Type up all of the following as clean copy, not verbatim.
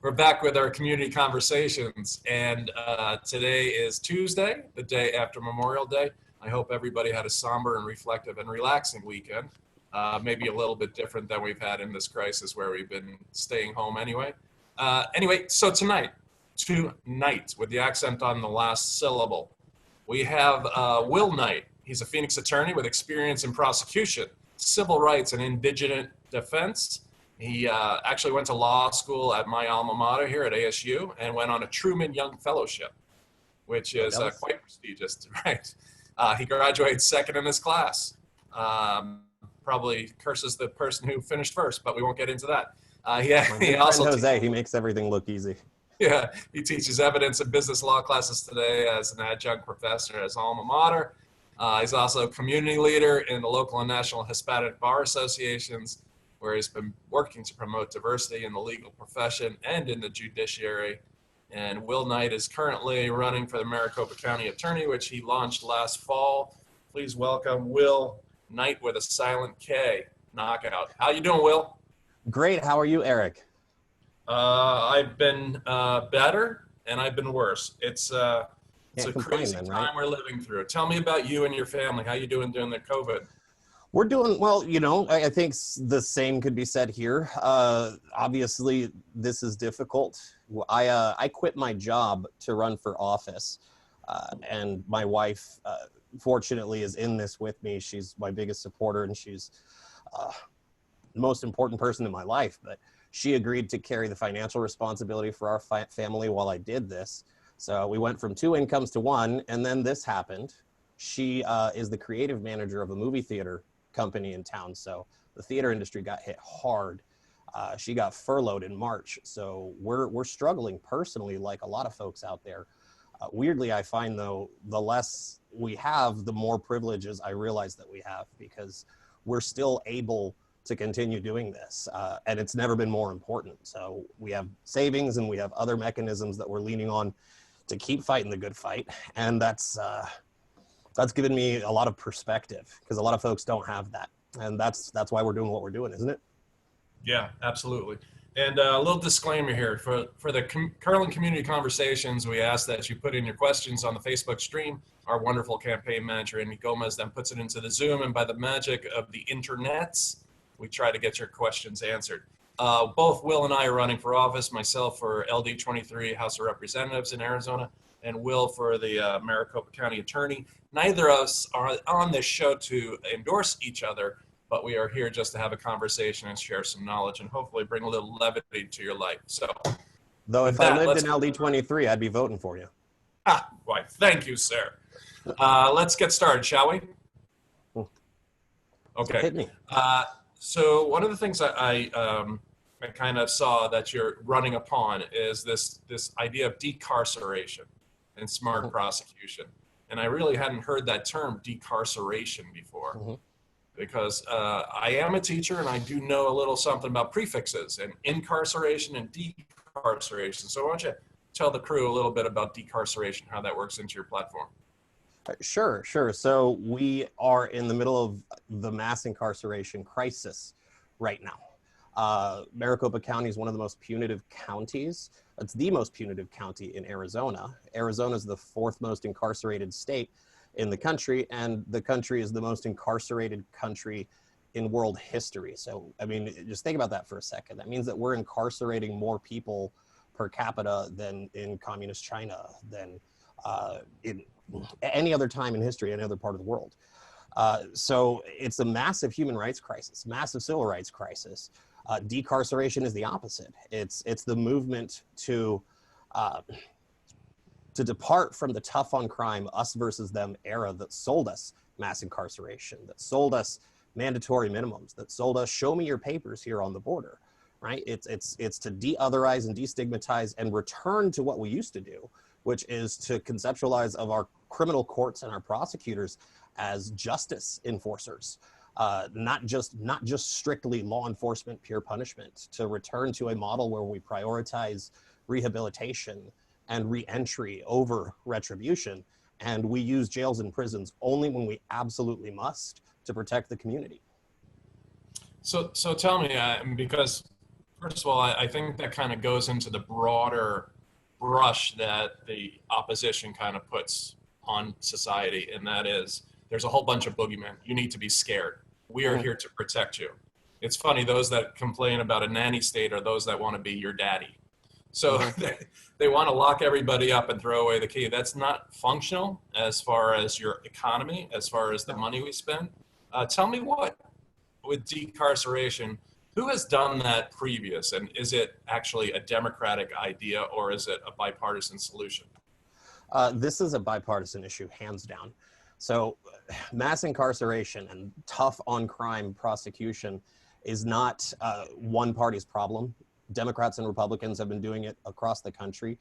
We're back with our community conversations, and today is Tuesday, the day after Memorial Day. I hope everybody had a somber and reflective and relaxing weekend. Maybe a little bit different than we've had in this crisis where we've been staying home anyway. So tonight, with the accent on the last syllable, we have Will Knight. He's a Phoenix attorney with experience in prosecution, civil rights, and indigenous defense. He actually went to law school at my alma mater here at ASU and went on a Truman Young Fellowship, which is quite prestigious, right? He graduated second in his class. Probably curses the person who finished first, but we won't get into that. He also Jose, he makes everything look easy. Yeah, he teaches evidence and business law classes today as an adjunct professor at his alma mater. He's also a community leader in the local and national Hispanic bar associations, where he's been working to promote diversity in the legal profession and in the judiciary. And Will Knight is currently running for the Maricopa County Attorney, which he launched last fall. Please welcome Will Knight with a silent K, knockout. How you doing, Will? Great. How are you, Eric? I've been better and I've been worse. It's a crazy time we're living through. Tell me about you and your family. How you doing during the COVID? We're doing well. I think the same could be said here. Obviously, this is difficult. I quit my job to run for office, and my wife, fortunately, is in this with me. She's my biggest supporter, and she's the most important person in my life. But she agreed to carry the financial responsibility for our family while I did this. So we went from 2 incomes to 1, and then this happened. She is the creative manager of a movie theater company in town, so the theater industry got hit hard. She got furloughed in March, so we're struggling personally, like a lot of folks out there. Weirdly, I find though, the less we have, the more privileges I realize that we have, because we're still able to continue doing this, and it's never been more important. So we have savings and we have other mechanisms that we're leaning on to keep fighting the good fight, and that's given me a lot of perspective, because a lot of folks don't have that. And that's why we're doing what we're doing, isn't it? Yeah, absolutely. And a little disclaimer here. For the Curling Community Conversations, we ask that you put in your questions on the Facebook stream. Our wonderful campaign manager, Amy Gomez, then puts it into the Zoom. And by the magic of the internets, we try to get your questions answered. Both Will and I are running for office, myself for LD23 House of Representatives in Arizona, and Will for the Maricopa County Attorney. Neither of us are on this show to endorse each other, but we are here just to have a conversation and share some knowledge and hopefully bring a little levity to your life. So, though if I lived in LD23, I'd be voting for you. Why, thank you, sir. Let's get started, shall we? Okay. Hit me. So one of the things I kind of saw that you're running upon is this idea of decarceration and smart prosecution. And I really hadn't heard that term decarceration before, because I am a teacher and I do know a little something about prefixes and incarceration and decarceration. So why don't you tell the crew a little bit about decarceration, how that works into your platform? Sure. So we are in the middle of the mass incarceration crisis right now. Maricopa County is one of the most punitive counties. It's the most punitive county in Arizona. Arizona is the 4th most incarcerated state in the country, and the country is the most incarcerated country in world history. So, I mean, just think about that for a second. That means that we're incarcerating more people per capita than in communist China, than in any other time in history, any other part of the world. So it's a massive human rights crisis, massive civil rights crisis. Decarceration is the opposite. It's the movement to depart from the tough on crime, us versus them era that sold us mass incarceration, that sold us mandatory minimums, that sold us show me your papers here on the border, right? It's to de-otherize and destigmatize and return to what we used to do, which is to conceptualize of our criminal courts and our prosecutors as justice enforcers. Not just strictly law enforcement, pure punishment, to return to a model where we prioritize rehabilitation and re-entry over retribution. And we use jails and prisons only when we absolutely must to protect the community. So tell me, because First of all, I think that kind of goes into the broader brush that the opposition kind of puts on society, and that is there's a whole bunch of boogeymen. You need to be scared. We are Mhm. here to protect you. It's funny, those that complain about a nanny state are those that want to be your daddy. So Mhm. they want to lock everybody up and throw away the key. That's not functional as far as your economy, as far as the No. money we spend. Tell me what, with decarceration, who has done that previous? And is it actually a democratic idea or is it a bipartisan solution? This is a bipartisan issue, hands down. So, mass incarceration and tough on crime prosecution is not one party's problem. Democrats and Republicans have been doing it across the country.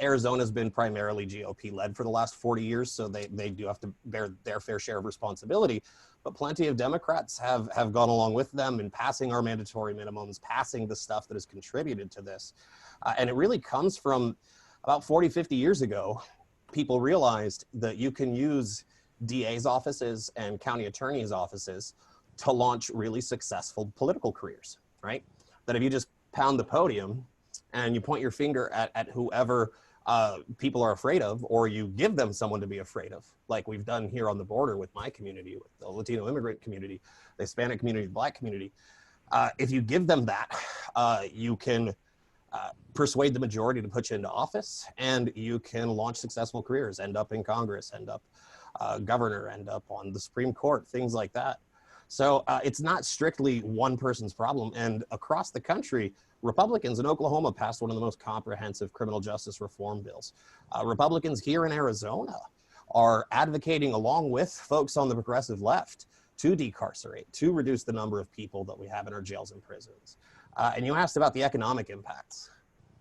Arizona's been primarily GOP led for the last 40 years, so they do have to bear their fair share of responsibility. But plenty of Democrats have gone along with them in passing our mandatory minimums, passing the stuff that has contributed to this. And it really comes from about 40, 50 years ago. People realized that you can use DA's offices and county attorney's offices to launch really successful political careers, right? That if you just pound the podium and you point your finger at whoever people are afraid of, or you give them someone to be afraid of, like we've done here on the border with my community, with the Latino immigrant community, the Hispanic community, the Black community, if you give them that, you can persuade the majority to put you into office, and you can launch successful careers, end up in Congress, end up governor, end up on the Supreme Court, things like that. So it's not strictly one person's problem. And across the country, Republicans in Oklahoma passed one of the most comprehensive criminal justice reform bills. Republicans here in Arizona are advocating, along with folks on the progressive left, to decarcerate, to reduce the number of people that we have in our jails and prisons. And you asked about the economic impacts.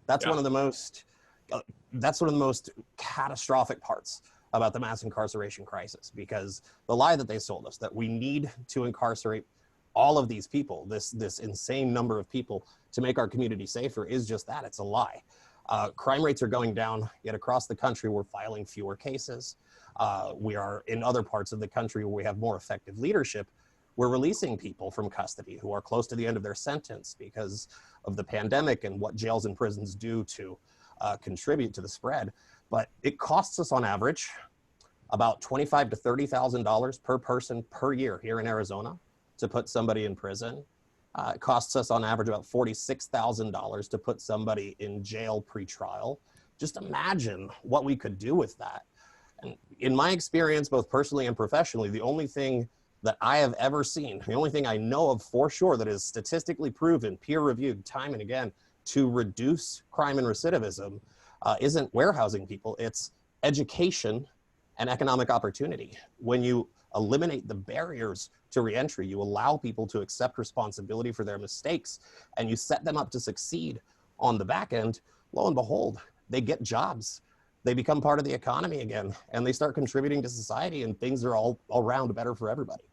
That's Yeah. one of the most that's one of the most catastrophic parts about the mass incarceration crisis, because the lie that they sold us that we need to incarcerate all of these people, this insane number of people, to make our community safer, is just that. It's a lie. Crime rates are going down, yet across the country we're filing fewer cases. We are in other parts of the country where we have more effective leadership. We're releasing people from custody who are close to the end of their sentence because of the pandemic and what jails and prisons do to contribute to the spread. But it costs us on average about $25,000 to $30,000 per person per year here in Arizona to put somebody in prison. It costs us on average about $46,000 to put somebody in jail pre-trial. Just imagine what we could do with that. And in my experience, both personally and professionally, the only thing that I have ever seen, the only thing I know of for sure that is statistically proven, peer-reviewed time and again to reduce crime and recidivism isn't warehousing people, it's education and economic opportunity. When you eliminate the barriers to reentry, you allow people to accept responsibility for their mistakes, and you set them up to succeed on the back end, lo and behold, they get jobs. They become part of the economy again, and they start contributing to society, and things are all around better for everybody.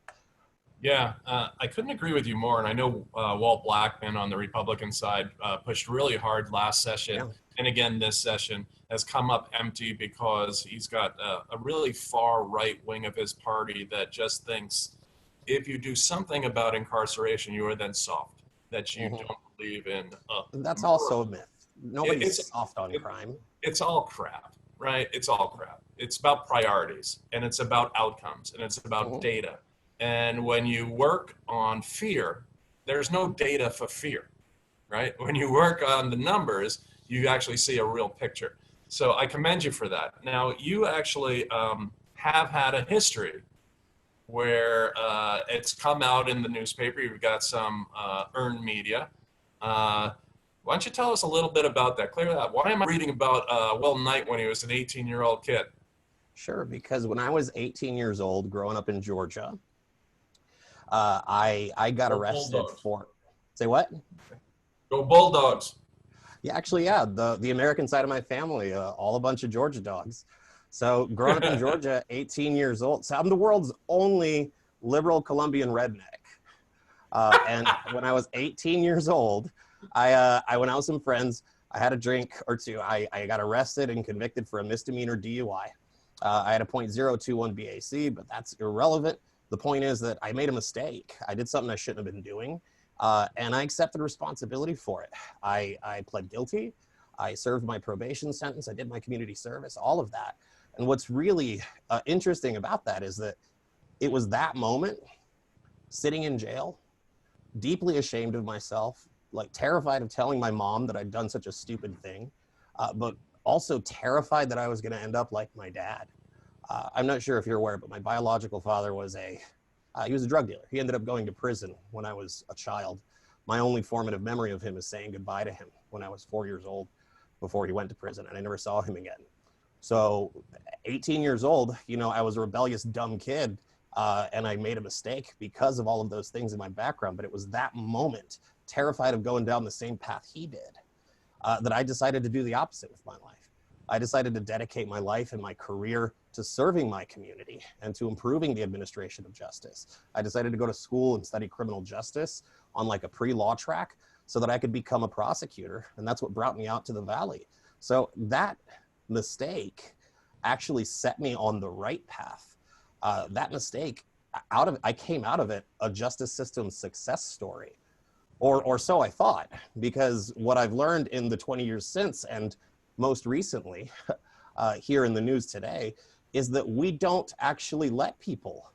Yeah, I couldn't agree with you more. And I know Walt Blackman on the Republican side pushed really hard last session. Yeah. And again, this session has come up empty because he's got a really far right wing of his party that just thinks if you do something about incarceration, you are then soft, that you Mhm. don't believe in That's murder. also a myth. Nobody's It's soft on it, crime. it's all crap, right? It's all crap. It's about priorities and it's about outcomes and it's about Mhm. data. And when you work on fear, there's no data for fear, right? When you work on the numbers, you actually see a real picture. So I commend you for that. Now, you actually have had a history where it's come out in the newspaper. You've got some earned media. Uh, why don't you tell us a little bit about that? Clear that. Why am I reading about Will Knight when he was an 18-year-old kid? Sure, because when I was 18 years old, growing up in Georgia, I got Go arrested Bulldogs. for, say what? Go Bulldogs. Yeah, actually, yeah, the American side of my family, all a bunch of Georgia dogs. So growing up in Georgia, 18 years old, so I'm the world's only liberal Colombian redneck. And when I was 18 years old, I went out with some friends. I had a drink or two. I got arrested and convicted for a misdemeanor DUI. I had a .021 BAC, but that's irrelevant. The point is that I made a mistake. I did something I shouldn't have been doing. And I accepted responsibility for it. I pled guilty. I served my probation sentence. I did my community service, all of that. And what's really interesting about that is that it was that moment, sitting in jail, deeply ashamed of myself, like terrified of telling my mom that I'd done such a stupid thing, but also terrified that I was going to end up like my dad. I'm not sure if you're aware, but my biological father was he was a drug dealer. He ended up going to prison when I was a child. My only formative memory of him is saying goodbye to him when I was 4 years old before he went to prison, and I never saw him again. So 18 years old, I was a rebellious, dumb kid, and I made a mistake because of all of those things in my background. But it was that moment, terrified of going down the same path he did, that I decided to do the opposite with my life. I decided to dedicate my life and my career to serving my community and to improving the administration of justice. I decided to go to school and study criminal justice on like a pre-law track so that I could become a prosecutor. And that's what brought me out to the Valley. So that mistake actually set me on the right path. That mistake, I came out of it a justice system success story, or so I thought, because what I've learned in the 20 years since, and most recently here in the news today, is that we don't actually let people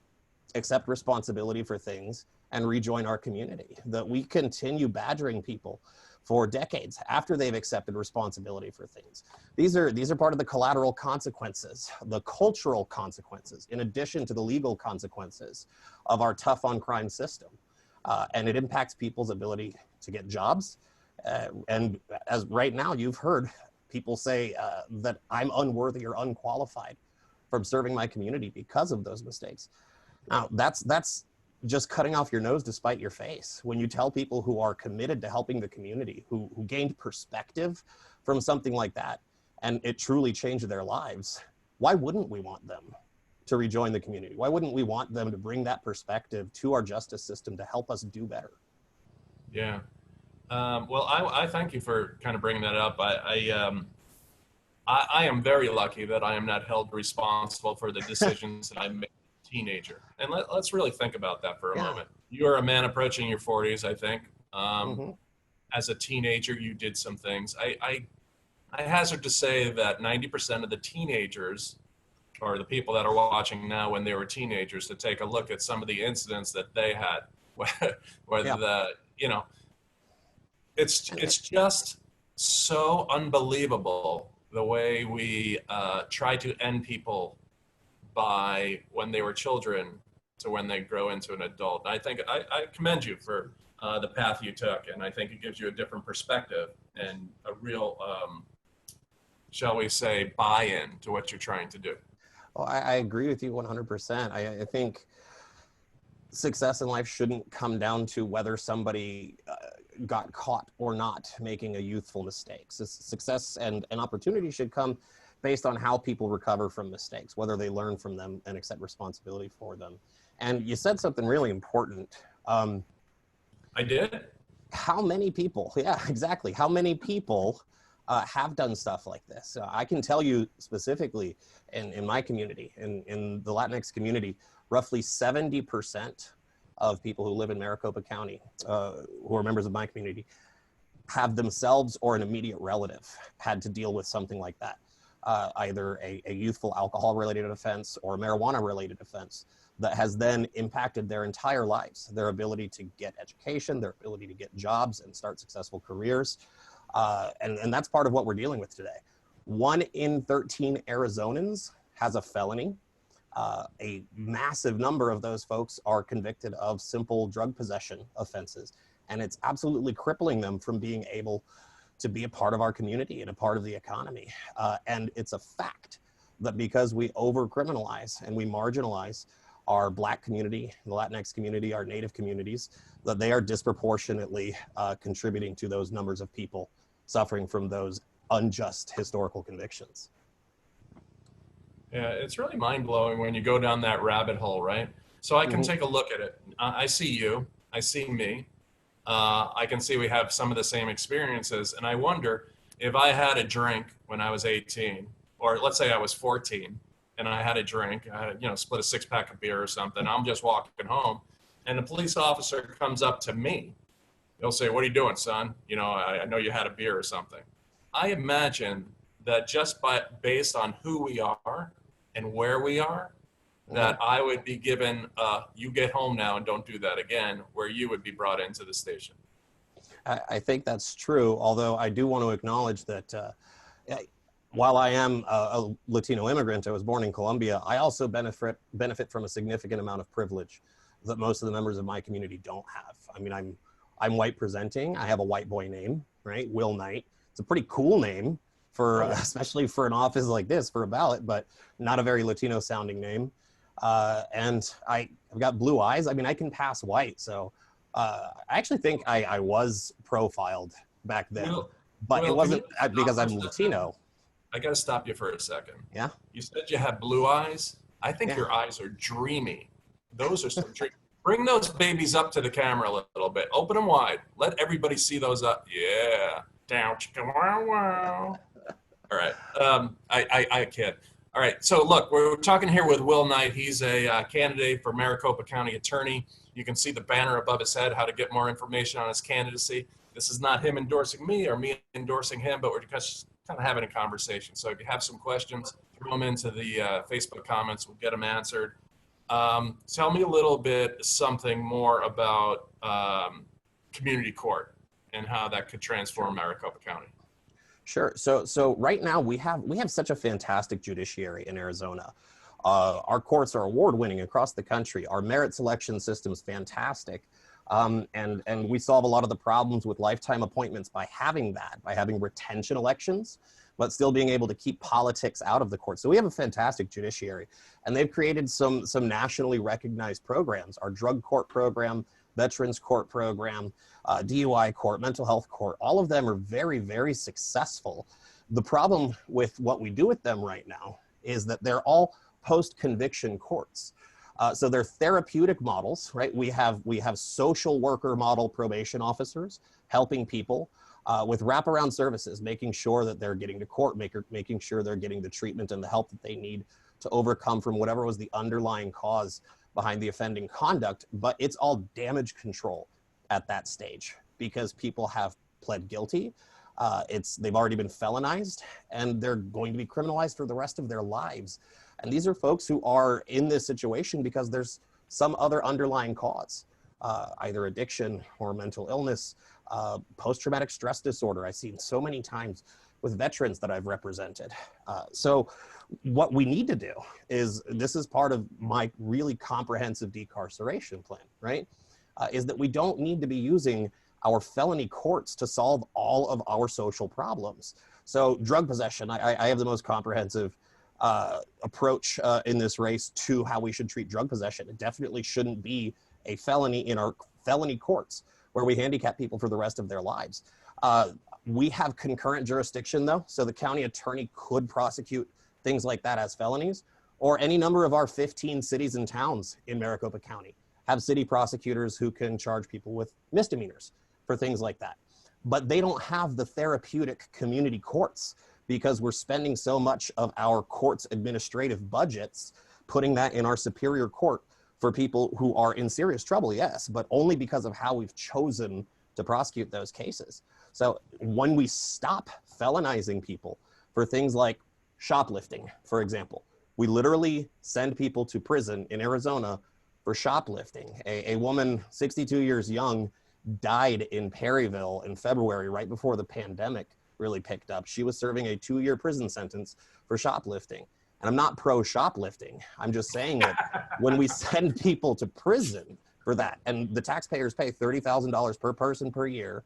accept responsibility for things and rejoin our community, that we continue badgering people for decades after they've accepted responsibility for things. These are part of the collateral consequences, the cultural consequences, in addition to the legal consequences of our tough on crime system. And it impacts people's ability to get jobs. And as right now, you've heard people say that I'm unworthy or unqualified from serving my community because of those mistakes. Now, that's just cutting off your nose to spite your face. When you tell people who are committed to helping the community, who gained perspective from something like that, and it truly changed their lives, why wouldn't we want them to rejoin the community? Why wouldn't we want them to bring that perspective to our justice system to help us do better? Yeah. Well, I thank you for kind of bringing that up. I am very lucky that I am not held responsible for the decisions that I made as a teenager. And let's really think about that for a moment. You're a man approaching your 40s, I think. As a teenager, you did some things. I hazard to say that 90% of the teenagers, or the people that are watching now when they were teenagers, to take a look at some of the incidents that they had, it's just so unbelievable the way we try to end people by when they were children to when they grow into an adult. I think I commend you for the path you took, and I think it gives you a different perspective and a real, shall we say, buy-in to what you're trying to do. Well, I agree with you 100%. I think success in life shouldn't come down to whether somebody got caught or not making a youthful mistake. So success and an opportunity should come based on how people recover from mistakes, whether they learn from them and accept responsibility for them. And you said something really important. I did? How many people, yeah, exactly. How many people have done stuff like this? I can tell you specifically in my community, in the Latinx community, roughly 70% of people who live in Maricopa County, who are members of my community, have themselves or an immediate relative had to deal with something like that, either a youthful alcohol-related offense or a marijuana-related offense that has then impacted their entire lives, their ability to get education, their ability to get jobs and start successful careers. And that's part of what we're dealing with today. 1 in 13 Arizonans has a felony. A massive number of those folks are convicted of simple drug possession offenses. And it's absolutely crippling them from being able to be a part of our community and a part of the economy. And it's a fact that because we over-criminalize and we marginalize our Black community, the Latinx community, our Native communities, that they are disproportionately contributing to those numbers of people suffering from those unjust historical convictions. Yeah, it's really mind-blowing when you go down that rabbit hole, right? So I can take a look at it. I see you, I see me. I can see we have some of the same experiences. And I wonder if I had a drink when I was 18, or let's say I was 14, and I had a drink, I had, split a 6-pack of beer or something. I'm just walking home, and a police officer comes up to me they'll say, "What are you doing, son? You know, I know you had a beer or something." I imagine that just based on who we are and where we are, that I would be given, "You get home now and don't do that again," where you would be brought into the station. I think that's true, although I do want to acknowledge that while I am a Latino immigrant, I was born in Colombia, I also benefit from a significant amount of privilege that most of the members of my community don't have. I mean, I'm white presenting. I have a white boy name, right? Will Knight. It's a pretty cool name for, especially for an office like this, for a ballot, but not a very Latino sounding name. And I've got blue eyes. I mean, I can pass white. So I actually think I was profiled back then, but it wasn't because I'm Latino. I got to stop you for a second. Yeah. You said you have blue eyes. I think your eyes are dreamy. Those are some dreamy. Bring those babies up to the camera a little bit. Open them wide. Let everybody see those up. Yeah. Down. Wow, wow. All right. I kid. All right. So look, we're talking here with Will Knight. He's a candidate for Maricopa County Attorney. You can see the banner above his head, how to get more information on his candidacy. This is not him endorsing me or me endorsing him, but we're just kind of having a conversation. So if you have some questions, throw them into the Facebook comments. We'll get them answered. Tell me a little bit something more about community court and how that could transform Maricopa County. Sure. So right now we have such a fantastic judiciary in Arizona. Our courts are award-winning across the country. Our merit selection system is fantastic. And we solve a lot of the problems with lifetime appointments by having retention elections, but still being able to keep politics out of the court. So we have a fantastic judiciary, and they've created some nationally recognized programs. Our drug court program, veterans court program, DUI court, mental health court, all of them are very, very successful. The problem with what we do with them right now is that they're all post-conviction courts. So they're therapeutic models, right? We have social worker model probation officers helping people with wraparound services, making sure that they're getting to court, making sure they're getting the treatment and the help that they need to overcome from whatever was the underlying cause behind the offending conduct. But it's all damage control at that stage because people have pled guilty. They've already been felonized and they're going to be criminalized for the rest of their lives. And these are folks who are in this situation because there's some other underlying cause, either addiction or mental illness, post-traumatic stress disorder. I've seen so many times with veterans that I've represented. So what we need to do is, this is part of my really comprehensive decarceration plan, right? Is that we don't need to be using our felony courts to solve all of our social problems. So drug possession, I have the most comprehensive approach in this race to how we should treat drug possession. It definitely shouldn't be a felony in our felony courts where we handicap people for the rest of their lives. We have concurrent jurisdiction though, so the county attorney could prosecute things like that as felonies, or any number of our 15 cities and towns in Maricopa County have city prosecutors who can charge people with misdemeanors for things like that. But they don't have the therapeutic community courts because we're spending so much of our court's administrative budgets putting that in our superior court for people who are in serious trouble, yes, but only because of how we've chosen to prosecute those cases. So when we stop felonizing people for things like shoplifting, for example, we literally send people to prison in Arizona for shoplifting. A woman, 62 years young, died in Perryville in February, right before the pandemic really picked up. She was serving a 2-year prison sentence for shoplifting. And I'm not pro shoplifting. I'm just saying that when we send people to prison for that, and the taxpayers pay $30,000 per person per year,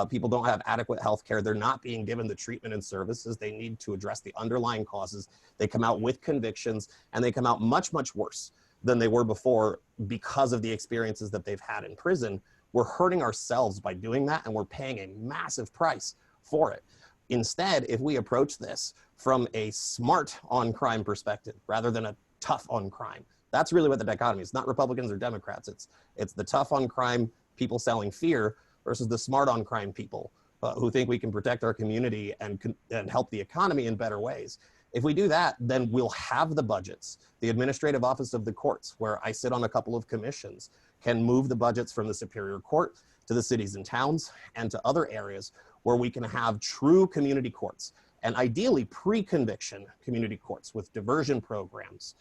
people don't have adequate health care. They're not being given the treatment and services they need to address the underlying causes. They come out with convictions, and they come out much, much worse than they were before because of the experiences that they've had in prison. We're hurting ourselves by doing that, and we're paying a massive price for it. Instead, if we approach this from a smart on crime perspective rather than a tough on crime, that's really what the dichotomy is. Not Republicans or Democrats. It's the tough on crime people selling fear versus the smart on crime people who think we can protect our community and help the economy in better ways. If we do that, then we'll have the budgets. The administrative office of the courts, where I sit on a couple of commissions, can move the budgets from the Superior Court to the cities and towns and to other areas where we can have true community courts, and ideally pre-conviction community courts with diversion programs,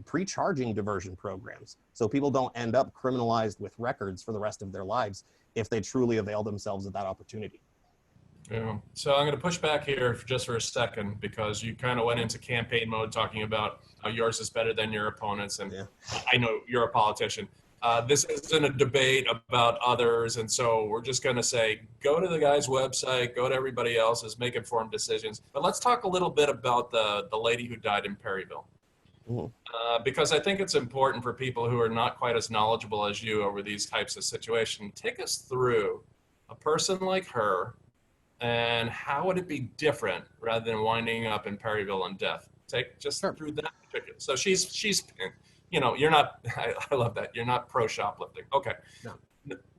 pre-charging diversion programs, so people don't end up criminalized with records for the rest of their lives if they truly avail themselves of that opportunity. Yeah. So I'm going to push back here just for a second, because you kind of went into campaign mode talking about how yours is better than your opponents. And Yeah. I know you're a politician. This isn't a debate about others. And so we're just going to say, go to the guy's website, go to everybody else's, make informed decisions. But let's talk a little bit about the lady who died in Perryville. Mhm. Because I think it's important for people who are not quite as knowledgeable as you over these types of situations. Take us through a person like her, and how would it be different rather than winding up in Perryville on death? Take just Sure. through that particular. So she's, you know, you're not, I love that. You're not pro shoplifting. Okay. No.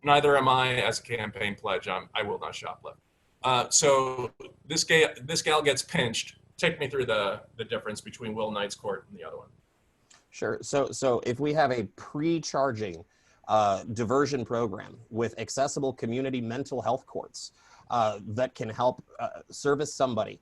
Neither am I as a campaign pledge. I will not shoplift. So this gal gets pinched. Take me through the difference between Will Knight's court and the other one. Sure. So if we have a pre-charging diversion program with accessible community mental health courts that can help service somebody,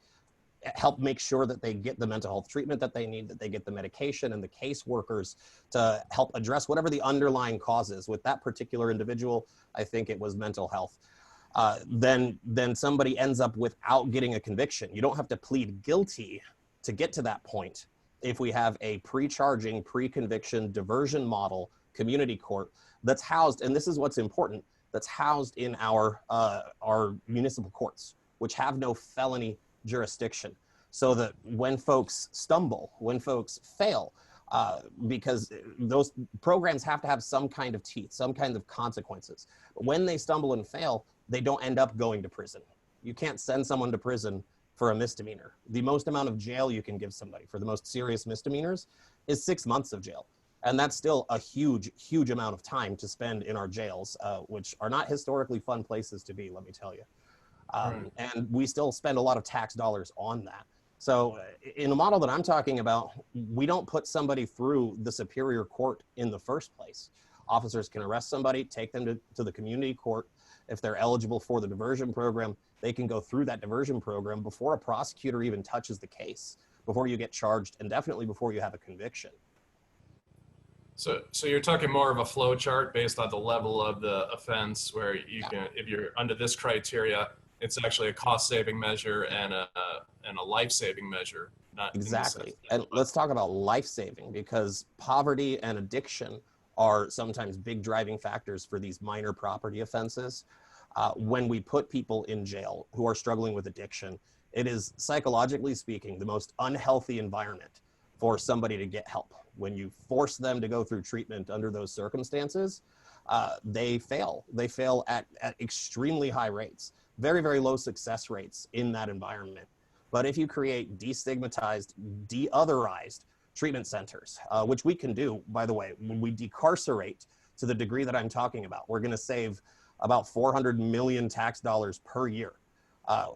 help make sure that they get the mental health treatment that they need, that they get the medication and the caseworkers to help address whatever the underlying cause is. With that particular individual, I think it was mental health. Then somebody ends up without getting a conviction. You don't have to plead guilty to get to that point if we have a pre-charging, pre-conviction diversion model community court that's housed, and this is what's important, that's housed in our municipal courts, which have no felony jurisdiction. So that when folks stumble, when folks fail, because those programs have to have some kind of teeth, some kind of consequences. But when they stumble and fail, they don't end up going to prison. You can't send someone to prison for a misdemeanor. The most amount of jail you can give somebody for the most serious misdemeanors is 6 months of jail. And that's still a huge, huge amount of time to spend in our jails, which are not historically fun places to be, let me tell you. And we still spend a lot of tax dollars on that. So in the model that I'm talking about, we don't put somebody through the superior court in the first place. Officers can arrest somebody, take them to the community court. If they're eligible for the diversion program, they can go through that diversion program before a prosecutor even touches the case, before you get charged, and definitely before you have a conviction. So you're talking more of a flow chart based on the level of the offense, where you can, if you're under this criteria, it's actually a cost-saving measure and a life-saving measure. Not Exactly. And let's talk about life-saving, because poverty and addiction are sometimes big driving factors for these minor property offenses. When we put people in jail who are struggling with addiction, it is, psychologically speaking, the most unhealthy environment for somebody to get help. When you force them to go through treatment under those circumstances, they fail. They fail at extremely high rates, very, very low success rates in that environment. But if you create destigmatized, de-otherized treatment centers, which we can do, by the way, when we decarcerate to the degree that I'm talking about, we're going to save about 400 million tax dollars per year.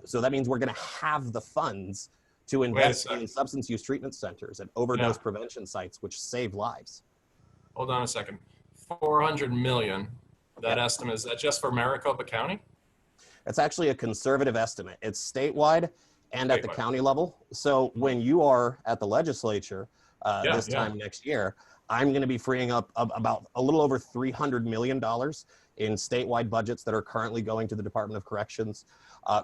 So that means we're going to have the funds to invest in substance use treatment centers and overdose prevention sites, which save lives. Hold on a second. 400 million. That estimate, is that just for Maricopa County? It's actually a conservative estimate. It's statewide and at the county level. So when you are at the legislature this time next year, I'm going to be freeing up about a little over $300 million in statewide budgets that are currently going to the Department of Corrections.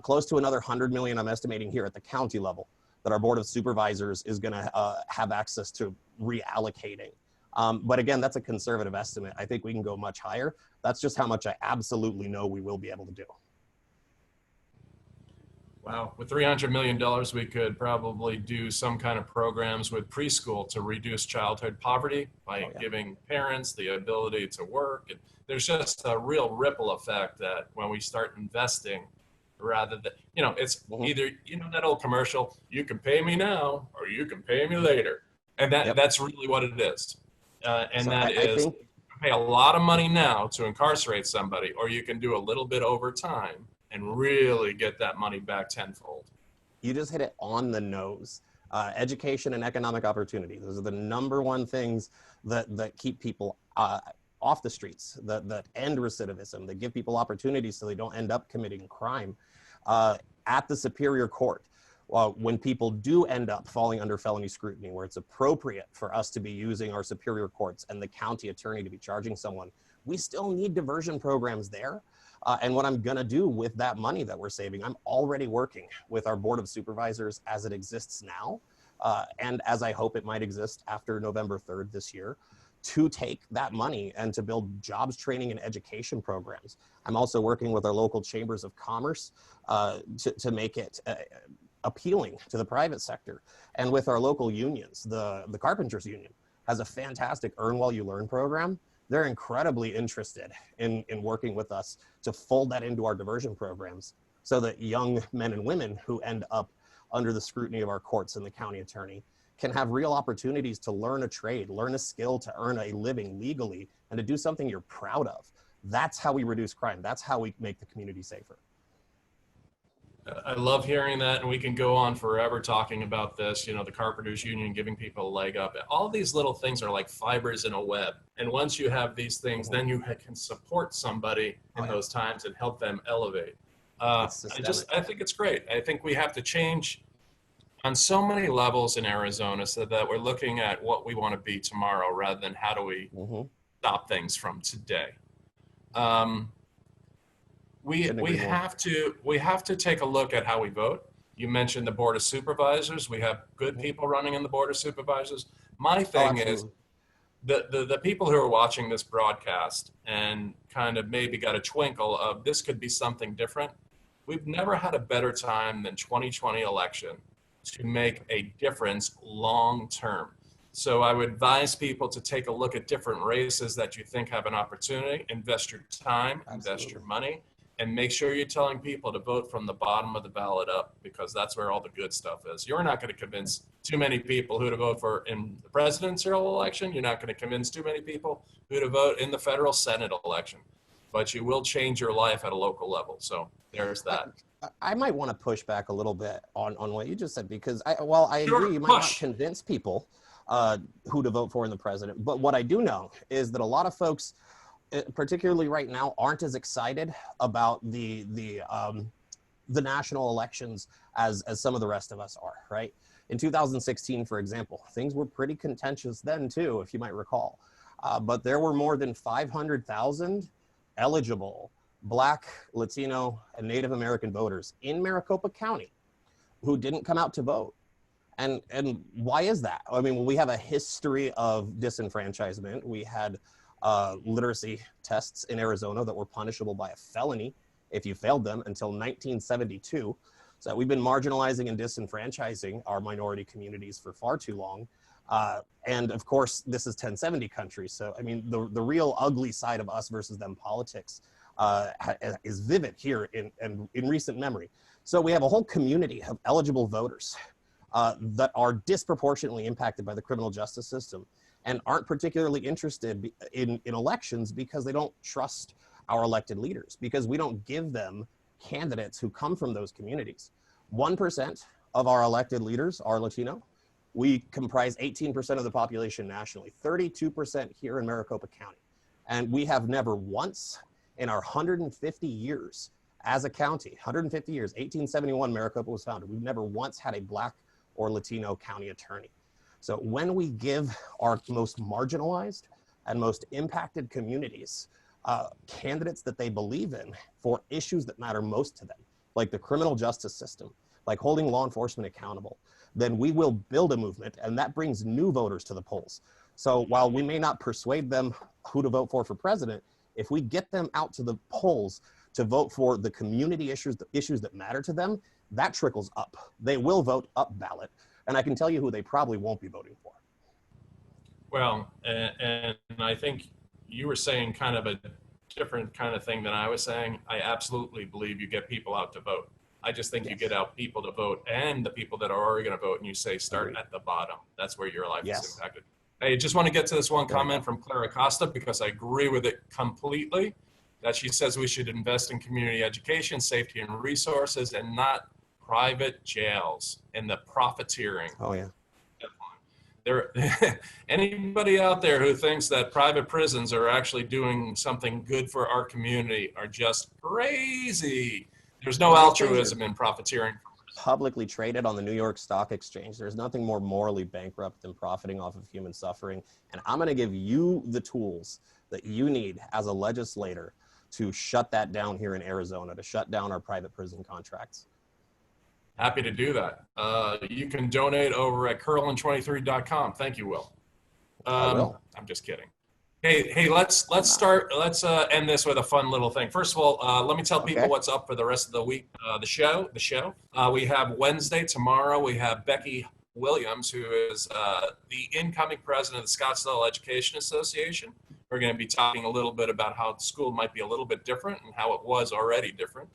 Close to another 100 million I'm estimating here at the county level that our Board of Supervisors is going to have access to reallocating. But again, that's a conservative estimate. I think we can go much higher. That's just how much I absolutely know we will be able to do. Wow. With $300 million, we could probably do some kind of programs with preschool to reduce childhood poverty by giving parents the ability to work. And there's just a real ripple effect that when we start investing, rather than, it's either, that old commercial, you can pay me now or you can pay me later. And that's really what it is. And so that is, you can pay a lot of money now to incarcerate somebody, or you can do a little bit over time and really get that money back tenfold. You just hit it on the nose. Education and economic opportunity. Those are the number one things that keep people off the streets, that end recidivism, that give people opportunities so they don't end up committing crime at the Superior Court. When people do end up falling under felony scrutiny, where it's appropriate for us to be using our superior courts and the county attorney to be charging someone, we still need diversion programs there. And what I'm going to do with that money that we're saving, I'm already working with our Board of Supervisors as it exists now, and as I hope it might exist after November 3rd this year, to take that money and to build jobs training and education programs. I'm also working with our local chambers of commerce to make it appealing to the private sector. And with our local unions, the Carpenters Union has a fantastic Earn While You Learn program. They're incredibly interested in working with us to fold that into our diversion programs so that young men and women who end up under the scrutiny of our courts and the county attorney can have real opportunities to learn a trade, learn a skill to earn a living legally, and to do something you're proud of. That's how we reduce crime. That's how we make the community safer. I love hearing that, and we can go on forever talking about this, the Carpenters Union giving people a leg up. All these little things are like fibers in a web. And once you have these things, then you can support somebody in those times and help them elevate. I think it's great. I think we have to change on so many levels in Arizona so that we're looking at what we want to be tomorrow rather than how do we stop things from today. We have to take a look at how we vote. You mentioned the Board of Supervisors. We have good people running in the Board of Supervisors. My thing is the people who are watching this broadcast and kind of maybe got a twinkle of this could be something different. We've never had a better time than 2020 election to make a difference long term. So I would advise people to take a look at different races that you think have an opportunity, invest your time, invest your money, and make sure you're telling people to vote from the bottom of the ballot up, because that's where all the good stuff is. You're not going to convince too many people who to vote for in the presidential election. You're not going to convince too many people who to vote in the federal Senate election, but you will change your life at a local level. So there's that. I might want to push back a little bit on what you just said, because I agree, you might not convince people who to vote for in the president. But what I do know is that a lot of folks, particularly right now, aren't as excited about the national elections as some of the rest of us are, right? In 2016, for example, things were pretty contentious then too, if you might recall. But there were more than 500,000 eligible Black, Latino, and Native American voters in Maricopa County who didn't come out to vote. And why is that? I mean, we have a history of disenfranchisement. We had literacy tests in Arizona that were punishable by a felony if you failed them until 1972. So we've been marginalizing and disenfranchising our minority communities for far too long. And of course, this is 1070 country. So, I mean, the real ugly side of us versus them politics is vivid here in recent memory. So we have a whole community of eligible voters that are disproportionately impacted by the criminal justice system and aren't particularly interested in elections because they don't trust our elected leaders, because we don't give them candidates who come from those communities. 1% of our elected leaders are Latino. We comprise 18% of the population nationally, 32% here in Maricopa County. And we have never once in our 150 years as a county, 150 years, 1871 Maricopa was founded, we've never once had a Black or Latino county attorney. So when we give our most marginalized and most impacted communities candidates that they believe in for issues that matter most to them, like the criminal justice system, like holding law enforcement accountable, then we will build a movement, and that brings new voters to the polls. So while we may not persuade them who to vote for president, if we get them out to the polls to vote for the community issues that matter to them, that trickles up. They will vote up ballot. And I can tell you who they probably won't be voting for. Well, and I think you were saying kind of a different kind of thing than I was saying. I absolutely believe you get people out to vote. I just think you get out people to vote, and the people that are already going to vote, and you say start at the bottom. That's where your life is impacted. I just want to get to this one comment from Clara Costa, because I agree with it completely, that she says we should invest in community education, safety, and resources, and not private jails and the profiteering. Oh, yeah. There, anybody out there who thinks that private prisons are actually doing something good for our community are just crazy. There's no Well, these things are altruism in profiteering. publicly traded on the New York Stock Exchange. There's nothing more morally bankrupt than profiting off of human suffering. And I'm going to give you the tools that you need as a legislator to shut that down here in Arizona, to shut down our private prison contracts. Happy to do that. You can donate over at curlin23.com. Thank you, Will. I will. I'm just kidding. Hey, let's start. Let's end this with a fun little thing. First of all, let me tell people what's up for the rest of the week. The show. We have Wednesday tomorrow. We have Becky Williams, who is the incoming president of the Scottsdale Education Association. We're going to be talking a little bit about how the school might be a little bit different and how it was already different.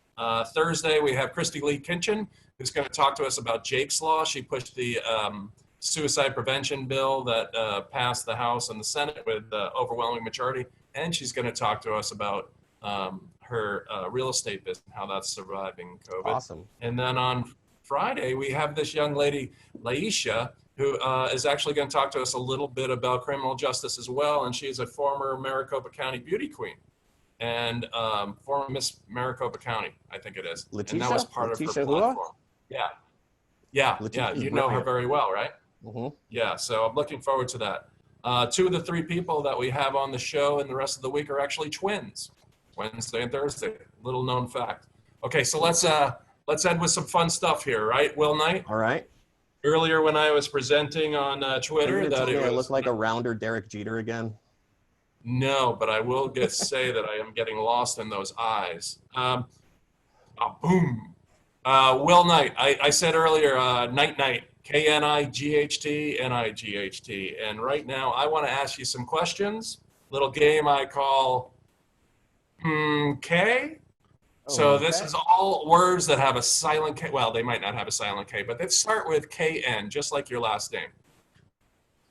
Thursday, we have Christy Lee Kinchin, who's going to talk to us about Jake's Law. She pushed the suicide prevention bill that passed the House and the Senate with overwhelming majority. And she's going to talk to us about her real estate business, how that's surviving COVID. Awesome. And then on Friday, we have this young lady, Laisha, who is actually going to talk to us a little bit about criminal justice as well. And she's a former Maricopa County beauty queen and former Miss Maricopa County, I think it is. Letitia? And that was part of her platform. Yeah. You know her very well, right? Mm-hmm. Yeah, so I'm looking forward to that. Two of the three people that we have on the show and the rest of the week are actually twins, Wednesday and Thursday. Little known fact. Okay, so let's end with some fun stuff here, right, Will Knight? All right. Earlier when I was presenting on Twitter that I look like a rounder Derek Jeter again. No, but I will say that I am getting lost in those eyes. Boom. Will Knight, I said earlier, Night, Knight, and right now I want to ask you some questions. Little game I call K. So this is all words that have a silent K. Well, they might not have a silent K, but they start with KN, just like your last name.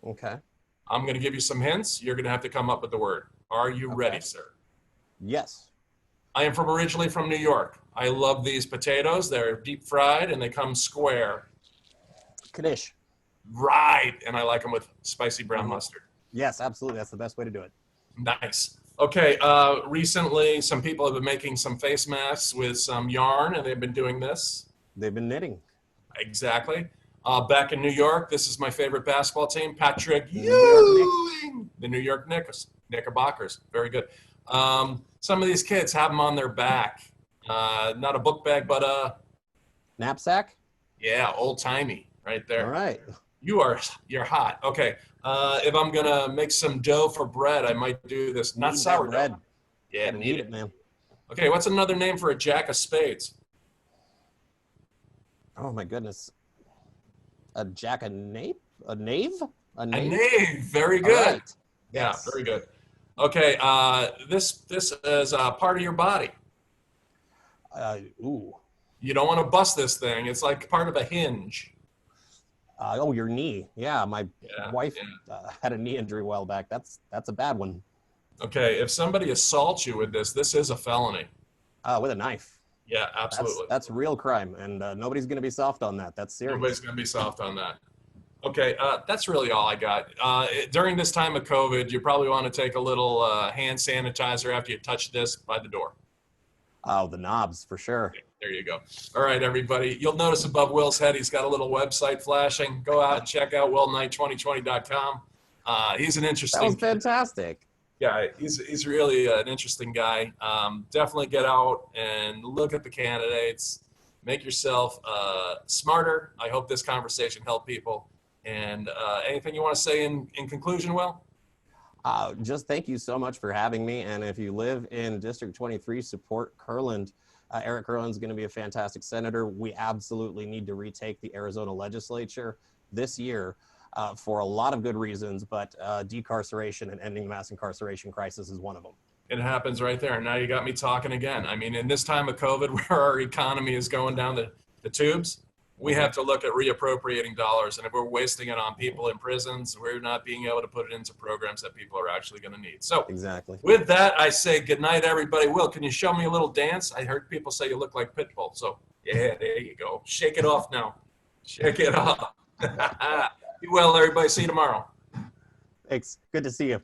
Okay. I'm going to give you some hints. You're going to have to come up with the word. Are you ready, sir? Yes. I am originally from New York. I love these potatoes. They're deep fried and they come square. Kadish. Right. And I like them with spicy brown mustard. Yes, absolutely. That's the best way to do it. Nice. Okay. Recently, some people have been making some face masks with some yarn, and they've been doing this. They've been knitting. Exactly. Back in New York, this is my favorite basketball team, Patrick Ewing, the New York Knickerbockers. Very good. Some of these kids have them on their back. Not a book bag, but a knapsack. Yeah, old timey, right there. All right. You're hot. Okay. If I'm gonna make some dough for bread, I might do this. Not sourdough. Bread. Yeah, need it, man. Okay, what's another name for a jack of spades? Oh my goodness. A jack of knave? A knave? A knave. Very good. Right. Yeah, Yes. very good. Okay, this is part of your body. Ooh. You don't want to bust this thing. It's like part of a hinge. Your knee. Yeah, my wife had a knee injury a while back. That's a bad one. Okay, if somebody assaults you with this is a felony. With a knife. Yeah, absolutely. That's real crime, and nobody's going to be soft on that. That's serious. Nobody's going to be soft on that. Okay, that's really all I got. During this time of COVID, you probably want to take a little hand sanitizer after you touch this by the door. Oh, the knobs, for sure. Okay, there you go. All right, everybody. You'll notice above Will's head, he's got a little website flashing. Go out and check out willknight2020.com. He's an interesting. That was fantastic. Yeah, he's really an interesting guy. Definitely get out and look at the candidates. Make yourself smarter. I hope this conversation helped people. And anything you want to say in conclusion, Will? Just thank you so much for having me. And if you live in District 23, support Kurland. Eric Kurland is going to be a fantastic senator. We absolutely need to retake the Arizona legislature this year. For a lot of good reasons, but decarceration and ending the mass incarceration crisis is one of them. It happens right there. And now you got me talking again. I mean, in this time of COVID where our economy is going down the tubes, we have to look at reappropriating dollars. And if we're wasting it on people in prisons, we're not being able to put it into programs that people are actually going to need. So exactly. With that, I say good night, everybody. Will, can you show me a little dance? I heard people say you look like Pitbull. So yeah, there you go. Shake it off now. Shake it off. Be well, everybody. See you tomorrow. Thanks. Good to see you.